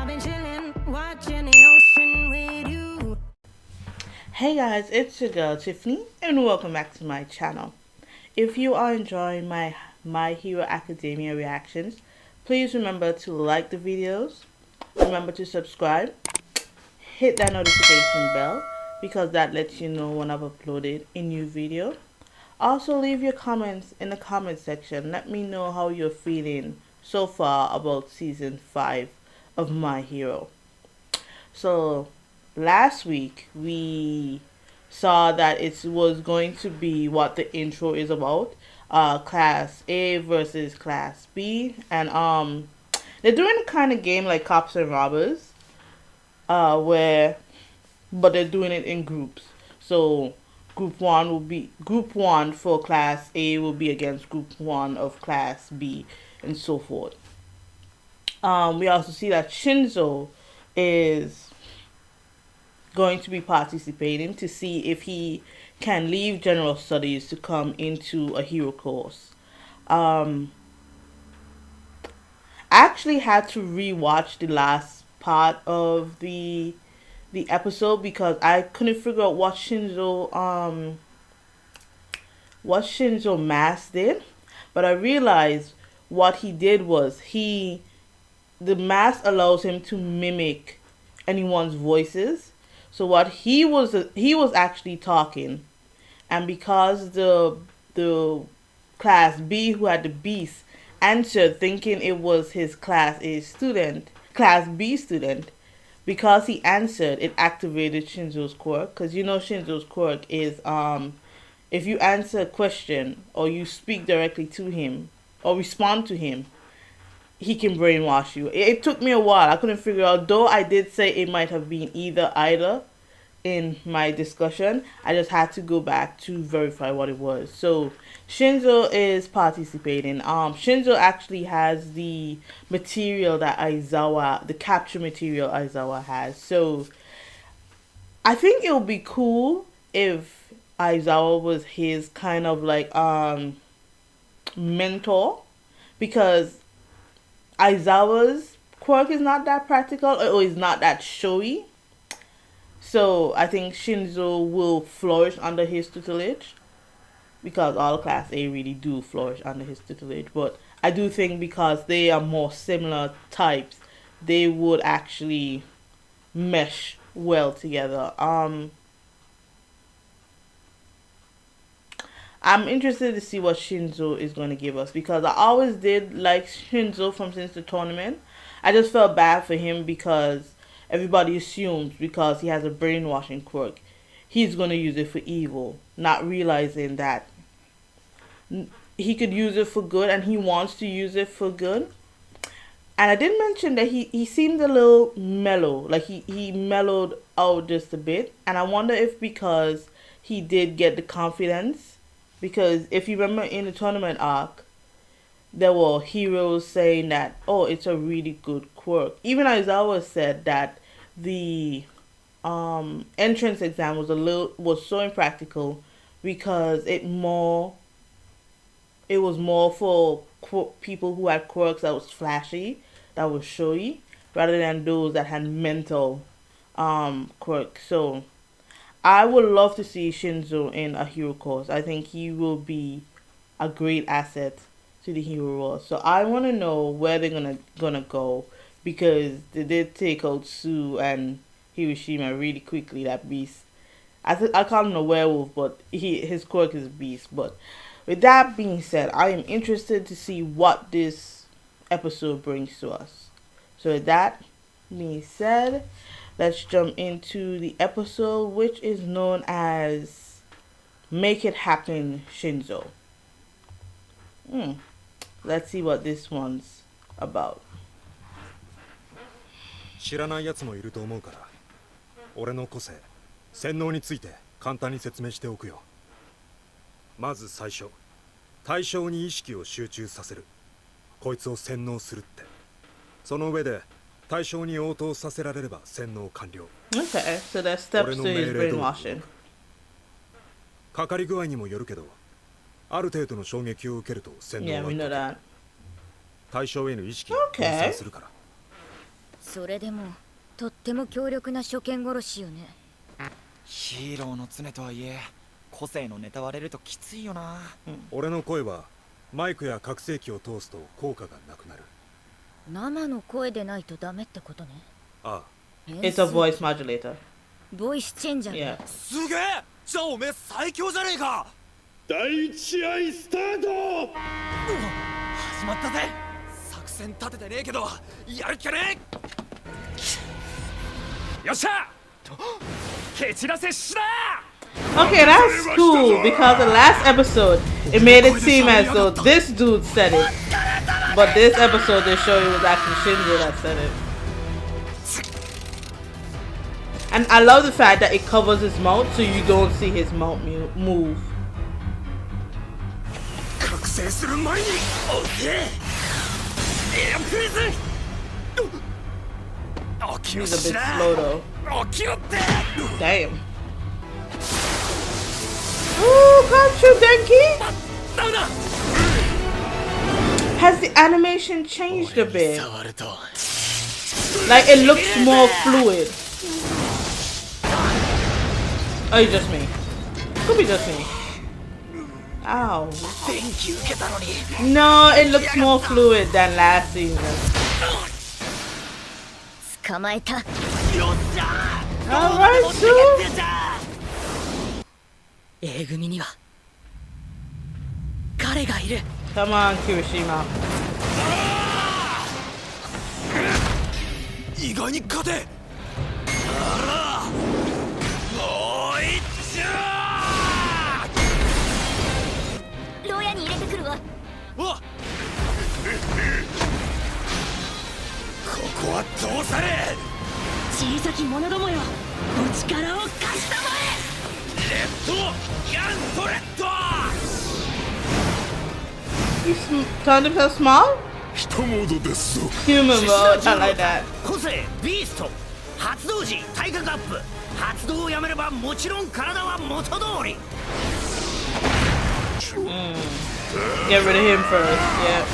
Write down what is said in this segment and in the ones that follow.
been chilling, watching the ocean with you. Hey guys, it's your girl Tiffany and welcome back to my channel. If you are enjoying My Hero Academia reactions, please remember to like the videos, remember to subscribe, hit that notification bell because that lets you know when I've uploaded a new video. Also leave your comments in the comment section. Let me know how you're feeling so far about season 5 of My Hero. So last week we saw that it was going to be what the intro is about, class A versus class B, and they're doing a kind of game like cops and robbers, but they're doing it in groups. So group 1 for class A will be against group 1 of class B and so forth. We also see that Shinso is going to be participating to see if he can leave general studies to come into a hero course. I actually had to rewatch the last part of the episode because I couldn't figure out what Shinso Mask did, but I realized what he did was the mask allows him to mimic anyone's voices. So what he was actually talking, and because the class B who had the beast answered thinking it was his class B student, because he answered, it activated Shinso's quirk. Because you know Shinso's quirk is if you answer a question or you speak directly to him or respond to him, he can brainwash you. It took me a while. I couldn't figure out, though I did say it might have been either in my discussion. I just had to go back to verify what it was. So Shinso is participating. Shinso actually has the material that the capture material Aizawa has. So I think it would be cool if Aizawa was his kind of like mentor, because Aizawa's quirk is not that practical or is not that showy. So I think Shinso will flourish under his tutelage, because all class A really do flourish under his tutelage. But I do think because they are more similar types, they would actually mesh well together. I'm interested to see what Shinso is going to give us, because I always did like Shinso since the tournament. I just felt bad for him because everybody assumes because he has a brainwashing quirk, he's going to use it for evil, not realizing that he could use it for good and he wants to use it for good. And I did mention that he seemed a little mellow, like he mellowed out just a bit. And I wonder if because he did get the confidence, because if you remember in the tournament arc, there were heroes saying that, oh, it's a really good quirk. Even Aizawa said that the entrance exam was so impractical because it was more for people who had quirks that was flashy, that was showy, rather than those that had mental quirks. So I would love to see Shinso in a hero course. I think he will be a great asset to the hero world. So I want to know where they're gonna go, because they did take out Tsu and Hiroshima really quickly. That beast. I call him a werewolf, but his quirk is a beast. But with that being said, I am interested to see what this episode brings to us. So with that being said, let's jump into the episode, which is known as Make It Happen, Shinso. Let's see what this one's about. 知らないやつもいると思うから、俺の個性、洗脳について簡単に説明しておくよ。まず最初、対象に意識を集中させる。こいつを洗脳するって。その上で対象に応答させられれば洗脳完了。Okay, so there's steps to his brainwashing. かかり具合にもよるけど、ある程度の衝撃を受けると洗脳は。Yeah, we know that. 対象への意識を分散するから。それでもとっても強力な初見殺しよね。ヒーローの常とはいえ個性のネタ割れるときついよな。俺の声はマイクや拡声器を通すと効果がなくなる。生の声でないとダメってことね。ああ。 It's a voice modulator. ボイスチェンジャー。 Yeah. すげえ。じゃあおめえ最強じゃねえか。第一試合スタート。始まったぜ。作戦立ててねえけどやるっきゃねえ。よっしゃ蹴散らせしだ。 Okay, that's cool because the last episode it made it seem as though this dude said it, but this episode they show it was actually Shinso that said it. And I love the fact that it covers his mouth so you don't see his mouth move. 覚醒する前におけエアプリズ。起きろ He's a し bit な。 slow though. 起きろって。 Damn. Ooh, got you, Denki. ダメだ。 Has the animation changed a bit? 触ると Like it looks more fluid. Oh, it's just me. Could be just me. Ow. 電気受けたのに。 No, it looks more fluid than last season. 捕まえた。よっしゃ Alright, Sue. A 組には彼がいる。 Come on, Kirishima. 意外に勝て。あらもう一丁。牢屋に入れてくるわ。おここはどうされ。小さき者どもよ、お力を貸したまえ。レッドガントレット。 He's turned himself small? 一モードですぞ。 Human mode, I like that. 個性ビースト発動時体格アップ。発動をやめればもちろん体は元通り。 Get rid of him first, yeah.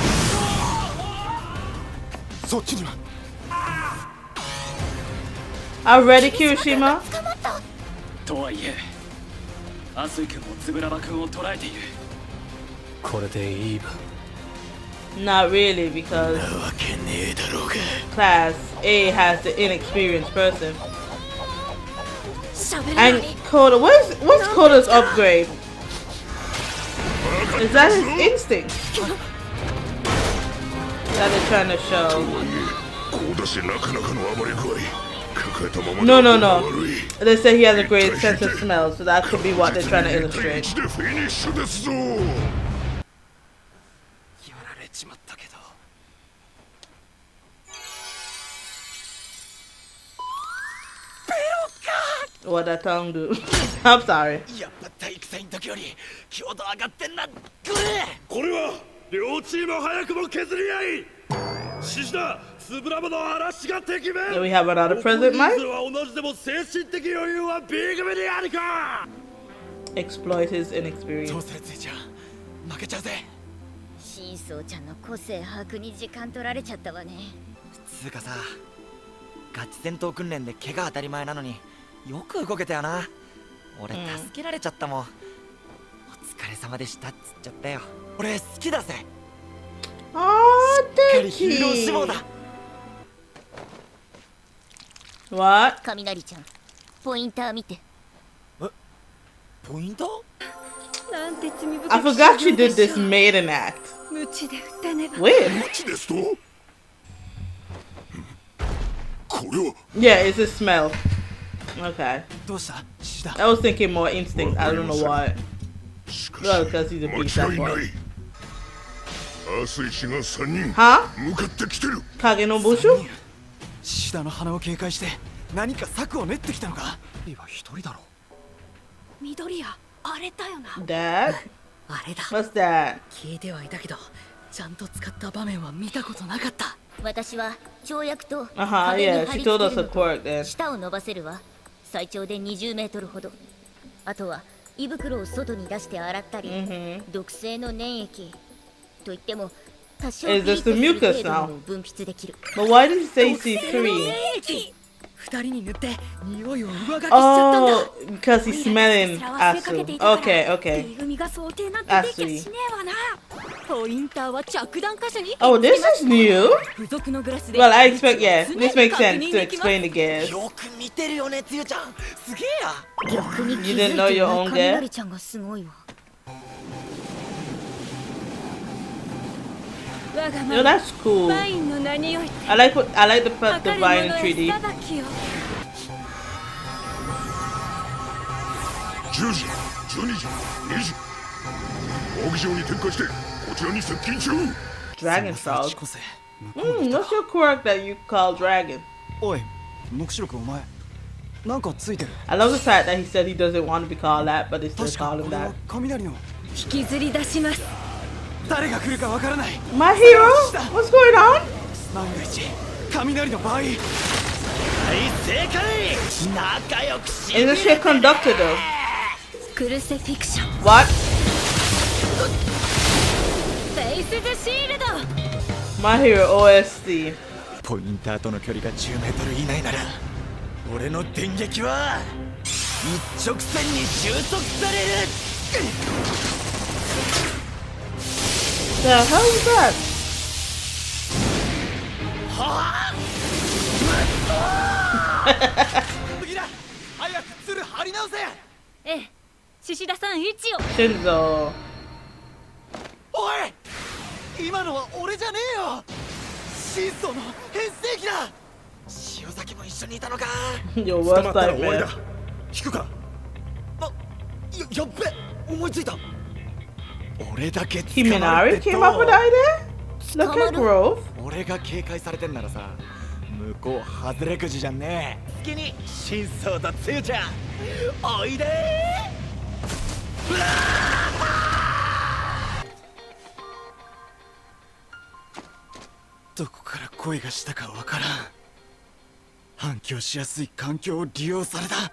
そっちには Already, Kirishima? とはいえアスイ君もつぶらば君を捉えている。これでいいわ。 Not really, because わけねえだろうが。 Class A has the inexperienced person. 喋れな And い。 Koda, what's Koda's upgrade? Is that his instinct? That they're trying to show. こうだしなかなかの暴れ具合。抱えたまま No, no, no. They say he has a great sense of smell, so that could be what they're trying to illustrate. でフィニッシュですぞ。やられちまったけど。 What that tongue do? I'm sorry. やっぱ体育祭の時より強度上がってんな。これこれは両チーム早くも削り合い。獅子だ。スブラムの嵐が敵面。 Do we have another present, 人 Mike? 数は同じでも精神的余裕は B 組にあるか。 Exploit his どう inexperience. するついちゃん負けちゃうぜ。シンソーちゃんの個性把握に時間取られちゃったわね。つうかさ、ガチ戦闘訓練で怪我当たり前なのによく動けたよな。俺助けられちゃったもん。お疲れ様でしたっつっちゃったよ。俺好きだぜ。 Oh, やはりヒーロー志望だ。 What? 雷ちゃん、ポインター見て。ポイント？なんて罪深い。 I forgot she did this maiden act. 無知で打たねば。 When? マジですと？これは Yeah, it's his smell. Okay. どうしたシダ？ I was thinking more instinct. I don't know why. しか Well, because he's a 間 beast, 違 that's いな why. い。アスイ氏が3人 Huh? 向かってきてる。 Kage no Bushu? シダの鼻を警戒して何か策を練ってきたのか？リは一人だろ。緑や、あれだよな。 Dad? あれだ。 What's that? 聞いてはいたけどちゃんと使った場面は見たことなかった。私は跳躍と Uh-huh, 壁に yeah, 貼 she り付 told け us る a の quirk と then. 舌を伸ばせるわ。最長で20メートルほど。あとは胃袋を外に出して洗ったり、 Mm-hmm. 毒性の粘液といっても It's just the mucus now. But why did he say C3? 二人に塗って匂いを上書きしちゃったんだ。 Oh, because he's smelling Asu. Okay, okay. 組が想定なんてできゃしねえわな。ポインターは着弾箇所に。 Oh, this is new? 付属のグラスで。 Well, I expect, yeah, this makes sense to explain the gas. よく見てるよねつゆちゃんすげえや。 You didn't know your own gas? ちゃんがすごいわ。 Yo, that's cool. I like the vine in 3D. 10時、12時、2時。奥上に展開してこちらに接近中。 Dragon frog. What's your quirk that you call dragon? おい、目視録お前なんかついてる。 I love the fact that he said he doesn't want to be called that, but they still 確か call こ him れは that. 雷の引きずり出します。誰が来るかわからない。 My hero? What's going on? 万が一雷の場合。はい正解。仲良くし Is this shit conducted though? クルセフィクション。 What? フェイスズシールド。 My hero OST. ポインターとの距離が10メートル以内なら俺の電撃は一直線に収束される。 The hell is that? 次だ。早く鶴張り直せ。ええ、獅子田さん位置を。 Shinso. おい、今のは俺じゃねえよ。真相の変声機だ。塩崎も一緒にいたのか。 Your 捕 worst まったら終わり nightmare. だ。聞くか。やっべ思いついた。俺だけ捕ま Kaminari るって came up with the idea? Look at Grove. 俺が警戒されてんならさ向こう外れくじじゃんねえ。好きに真相とつゆちゃんおいでどこから声がしたかわからん。反響しやすい環境を利用された。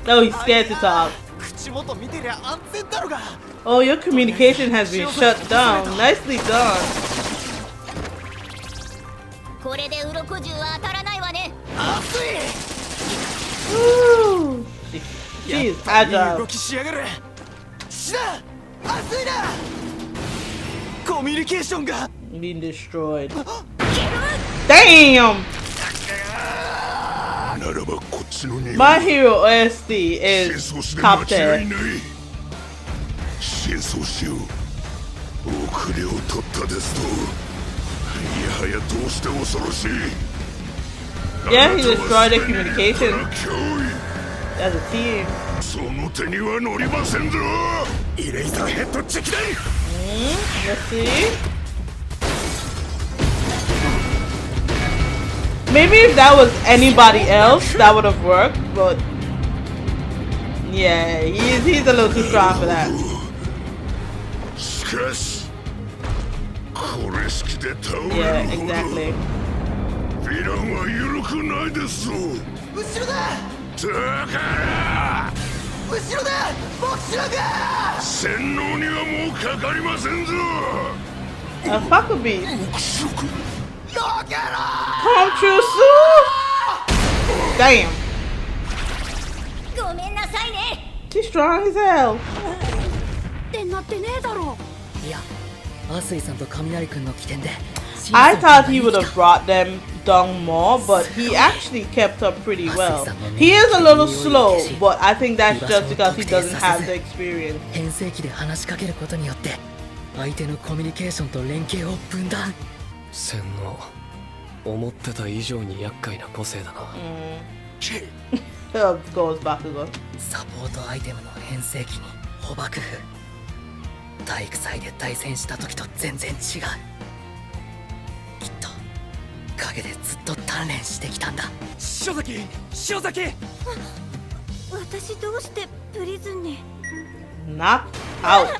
Oh, he's scared to talk. 口元見てりゃ安全だろが。 Oh, your communication has been shut down. Nicely done. これで鱗銃は当たらないわね。 Woo. She is いい agile. 動きしやがる。しな、熱いな。コミュニケーションが。 Being destroyed. Damn! ならばこっちの匂い。 My hero OST 真 is 相しで top 間違い 10. ない。真相しよう。遅れを取ったですと。いやはやどうして恐ろしい。 Yeah, he destroyed their communication 脅威。 as a team. その手には乗りませんぞ。イレイザーヘッド直伝。 Let's see. Maybe if that was anybody else, that would have worked, but yeah, he's a little too strong for that. しかしこれ式で倒 Yeah, れるほど exactly. ヴィランは緩くないですぞ。後ろだ。だから後ろだ。僕後ろだ。洗脳にはもうかかりませんぞ。 A Huckabee. 黙食。 Come true soon. Damn. ごめんなさいね。 She's strong as hell. ってなってねえだろ。いや、アスイさんと雷くんの起点で。 I thought he would have brought them down more, but he actually kept up pretty well. He is a little slow, but I think that's just because he doesn't have the experience. 変声機で話しかけることによって相手のコミュニケーションと連携を分断。洗脳思ってた以上に厄介な個性だな。Goes back again. サポートアイテムの変声機に捕獲符。体育祭で対戦した時と全然違う。きっと陰でずっと鍛錬してきたんだ。塩崎、塩崎。私どうしてプリズンに。 Knocked out.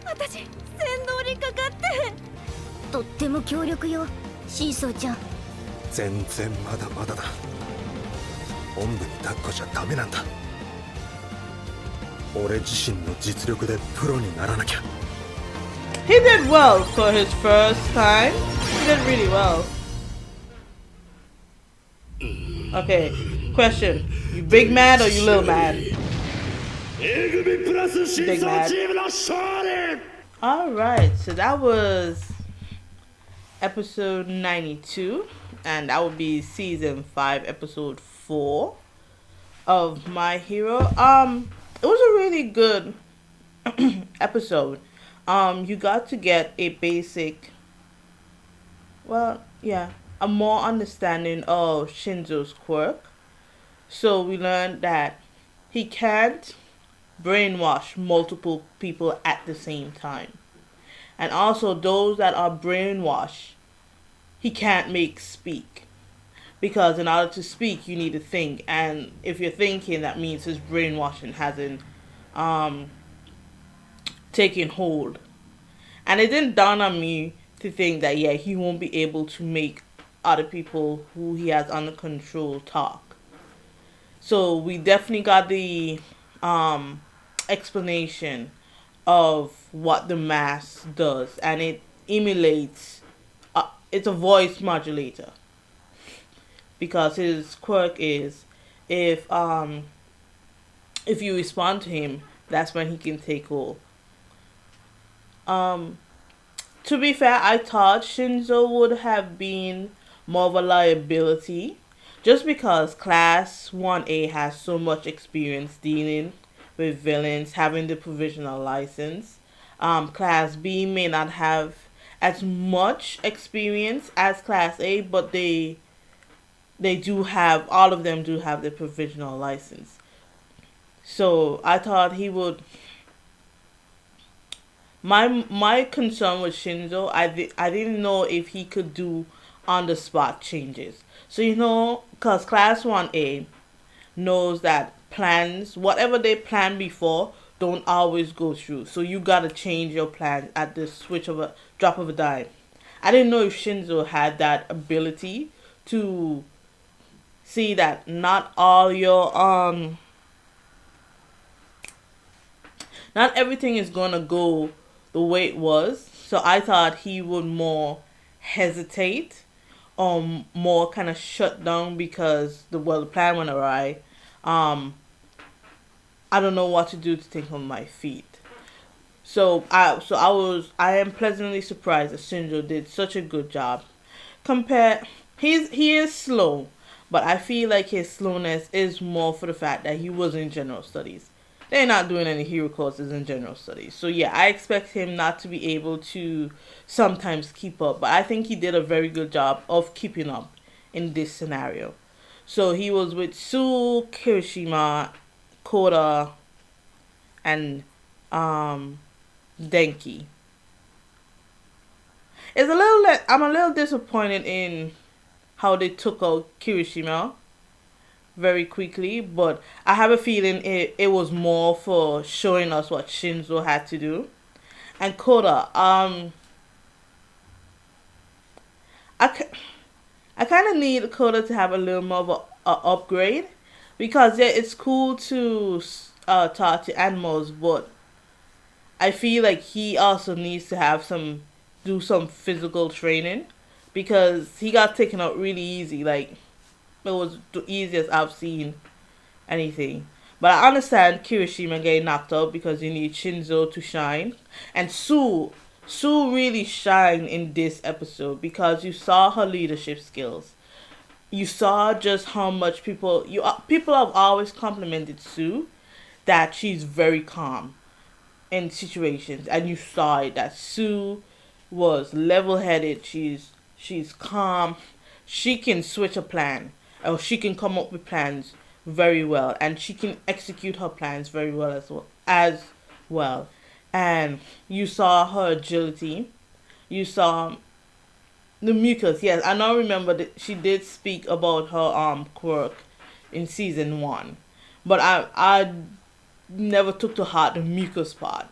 私洗脳にかかって。とっても強力よ、シーソーちゃん。全然まだまだだ。おんぶに抱っこじゃダメなんだ。俺自身の実力でプロにならなきゃ。He did well for his first time. He did really well. Okay, question. You big mad or you little mad? Big mad. Alright, so that was episode 92. And that would be season 5, episode 4 of My Hero. It was a really good episode. You got to get a basic, well, yeah, a more understanding of Shinso's quirk. So we learned that he can't brainwash multiple people at the same time. And also those that are brainwashed, he can't make speak. Because in order to speak, you need to think. And if you're thinking, that means his brainwashing hasn't taken hold. And it didn't dawn on me to think that, yeah, he won't be able to make other people who he has under control talk. So we definitely got the explanation of what the mask does. And it emulates, it's a voice modulator. Because his quirk is, if you respond to him, that's when he can take hold. To be fair, I thought Shinso would have been more of a liability, just because Class 1A has so much experience dealing with villains, having the provisional license. Class B may not have as much experience as Class A, but they do have, all of them do have the provisional license. So I thought he would. My concern with Shinso, I didn't know if he could do on the spot changes. So because Class 1A knows that plans, whatever they planned before, don't always go through. So you gotta change your plan at the drop of a dime. I didn't know if Shinso had that ability to see that not all your not everything is gonna go the way it was. So I thought he would more hesitate or more kind of shut down because the plan went awry. I don't know what to do to think on my feet. So I am pleasantly surprised that Shinso did such a good job. He is slow, but I feel like his slowness is more for the fact that he was in general studies. They're not doing any hero courses in general studies. So yeah, I expect him not to be able to sometimes keep up. But I think he did a very good job of keeping up in this scenario. So he was with Tsuyu, Kirishima, Koda, and Denki. I'm a little disappointed in how they took out Kirishima very quickly, but I have a feeling it was more for showing us what Shinso had to do. And Koda, I kind of need Koda to have a little more of a upgrade, because yeah, it's cool to talk to animals, but I feel like he also needs to do some physical training, because he got taken out really easy. Like, it was the easiest I've seen anything. But I understand Kirishima getting knocked out because you need Shinso to shine. And Sue really shined in this episode because you saw her leadership skills. You saw just how much people have always complimented Sue that she's very calm in situations, and you saw it, that Sue was level-headed. She's calm. She can switch a plan, or she can come up with plans very well, and she can execute her plans very well as well. And you saw her agility. You saw the mucus. Yes, I now remember that she did speak about her quirk in season 1, but I never took to heart the mucus part.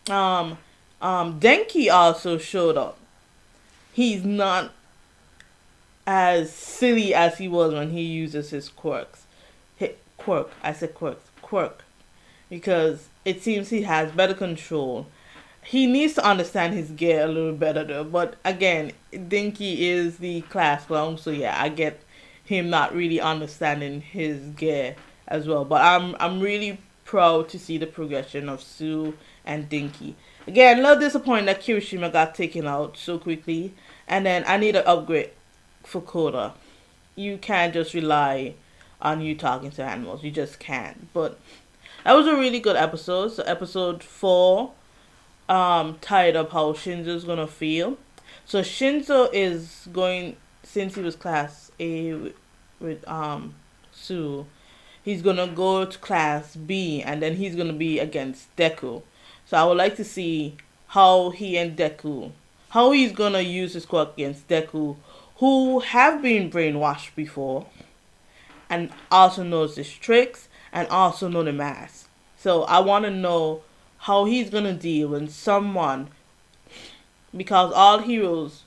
Denki also showed up. He's not as silly as he was when he uses his quirks. Quirk. because it seems he has better control. He needs to understand his gear a little better though. But again, Dinky is the class clown, so yeah, I get him not really understanding his gear as well. But I'm really proud to see the progression of Tsuyu and Dinky. Again, a little disappointed that Kirishima got taken out so quickly. And then I need an upgrade for Koda. You can't just rely on you talking to animals. You just can't. But that was a really good episode. So episode 4 tied up how Shinso's gonna feel. So Shinso is going, since he was class A with Tsuyu, he's gonna go to class B, and then he's gonna be against Deku. So I would like to see how he and Deku, how he's gonna use his quirk against Deku, who have been brainwashed before, and also knows his tricks, and also know the mask. So I want to know how he's gonna deal when someone, because all heroes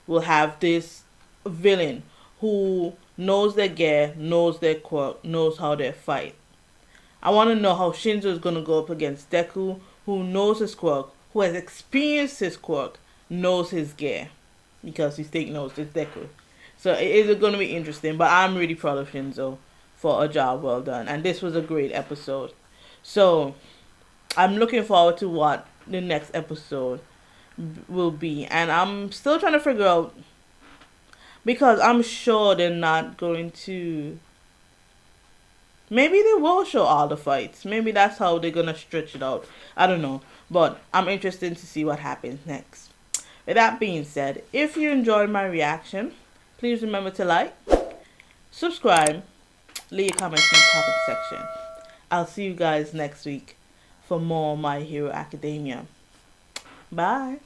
will have this villain who knows their gear, knows their quirk, knows how they fight. I want to know how Shinso is gonna go up against Deku, who knows his quirk, who has experienced his quirk, knows his gear, because he's taking notes, it's Deku. So it is going to be interesting, but I'm really proud of Shinso for a job well done, and this was a great episode. So I'm looking forward to what the next episode will be, and I'm still trying to figure out, because I'm sure they're not going to, maybe they will show all the fights. Maybe that's how they're going to stretch it out. I don't know. But I'm interested to see what happens next. With that being said, if you enjoyed my reaction, please remember to like, subscribe, leave your comments in the comment section. I'll see you guys next week for more My Hero Academia. Bye.